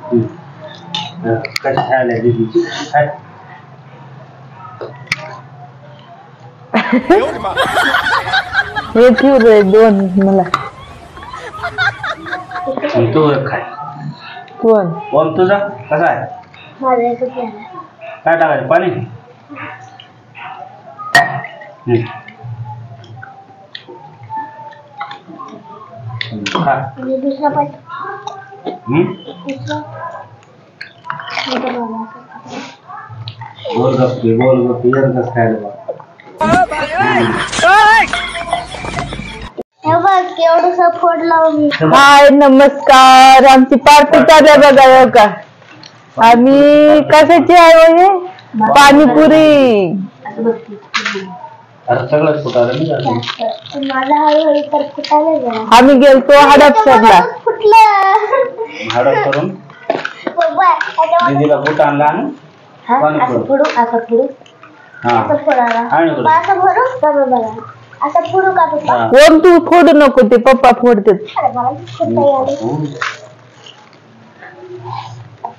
कशी खायला दीदीची काय हे ठेव रे दोन मला तू खाय कोण ओम तुझा कसा आहे काय टाकायचं पाणी खा गोलगप्पे एकच खायला हाय नमस्कार आमची पार्टी चालू आहे बघा हो का आम्ही कशाची आहे हे पाणीपुरी सगळंच फुटायला आम्ही गेलतो हडपसरला हडप करून दीदीला फुट आणला ओम तू फोडू नको ते पप्पा फोडते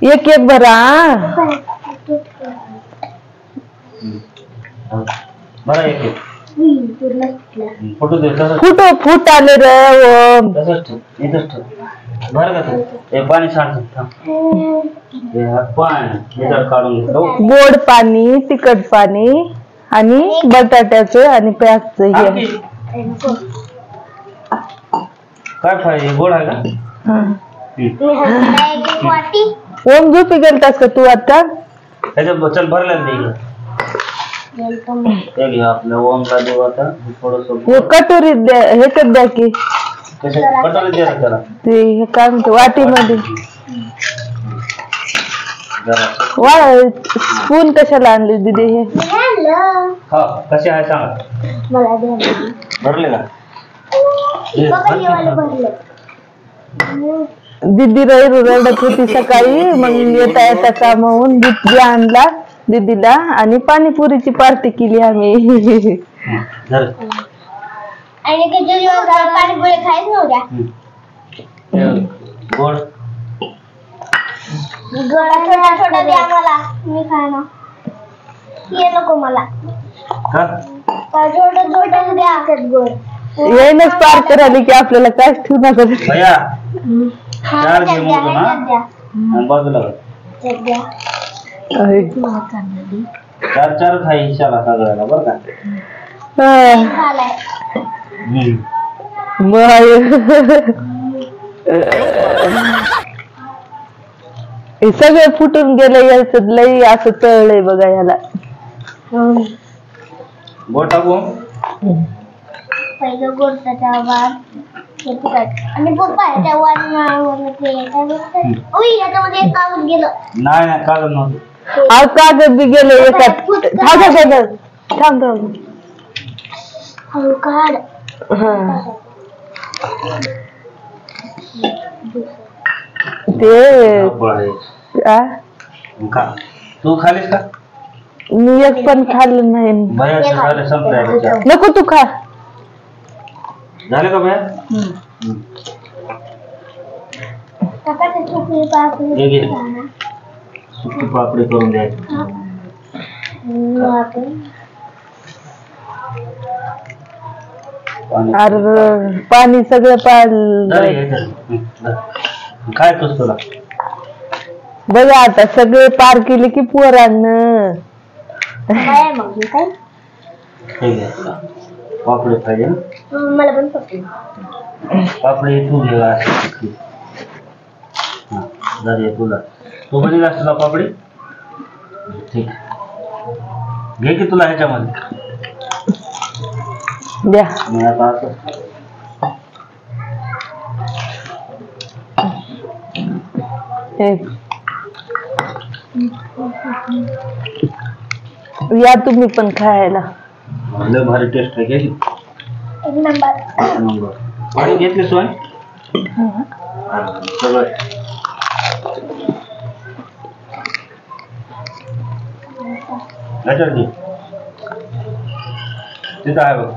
एक एक भरा फुटो फुट आले रे ओम बरं का तू पाणी सांडतो काढून घेतो गोड पाणी तिखट पाणी आणि बटाट्याचं आणि प्याजचं हे काय पाहिजे गोड आहे का ओम झोपी गेलतास का तू आता त्याच्यात चल भरलेलं आपल्या ओमला देऊ आता थोडस हे कटोरीत द्या ह्याच्यात द्या की कटोरीत द्या त्याला ते हे काय म्हणते वाटीमध्ये स्पून कशाला आणली दीदी हे कसे आहे सांगा भरले का दीदी रडत होती सकाळी मग येता येता कामावून दूध आणला दीदीला आणि पाणीपुरीची पार्टी केली आम्ही पाणीपुरी खायच नव्हत्या गोड छोटा छोटा द्या मला मी खाणार ये नको मला छोट छोट द्या गोड येणच पार करायला की आपल्याला काय ठेवू नका बाजूला चार चार खाई शाला सगळ्याला बरं का हे सगळे फुटून गेले याचं लई असं तळलंय बघा याला गोड टाकू पहिलं गोड त्याच्या आणि पप्पा याच्यामध्ये एक कागद गेलं नाही नाही कागद नव्हतं आज कागद बी गेले एकात थांब थांब हळू काढ ते तू खालीस का मी एक पण खाल्लं नाही नको तू खा झाले का भैया सुकी पापडी करून द्यायची अरे पाणी सगळं काय तोच तुला बघा आता सगळे पार केले की पोरांना पापडी पाहिजे मला पण पापडी तू घे तुला तू कधी जास्त तुला पापडी ठीक घे की तुला ह्याच्यामध्ये द्या मी आता असं या तुम्ही पण खायला लय भारी टेस्ट आहे घ्यायची एक नंबर पाणी घेतली सोय सगळं घे तिथं आहे बघ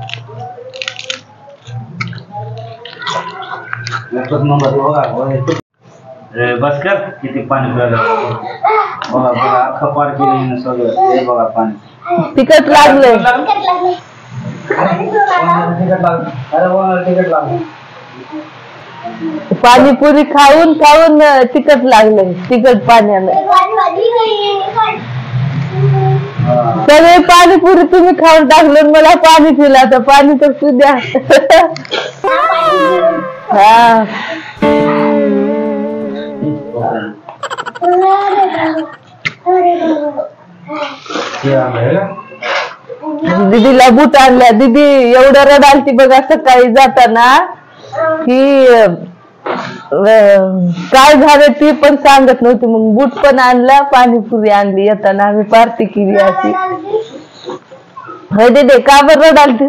एकच नंबर बघा बस कर किती पाणी प्यायला बघा बघा अख्खं पार केलं सगळं हे बघा पाणी तिखट लागलंय तिखट लागलं पाणीपुरी खाऊन खाऊन तिखट लागलंय तिखट पाण्यानं सगळे पाणीपुरी तुम्ही खाऊन टाकलं मला पाणी पिलं आता पाणी तर तू द्या हा दीदीला बूट आणल्या दीदी एवढं रडालती बघा सकाळी जाताना की काय झालं ती पण सांगत नव्हती मग बूट पण आणला पाणीपुरी आणली येताना आम्ही पार्टी केली अशी होय दीदी का बरं रडालती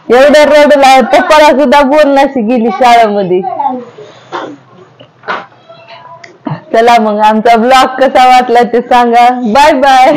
एवढं रडला पप्पाला सुद्धा बोलण्याशी गेली शाळेमध्ये चला मग आमचा ब्लॉग कसा वाटला ते सांगा बाय बाय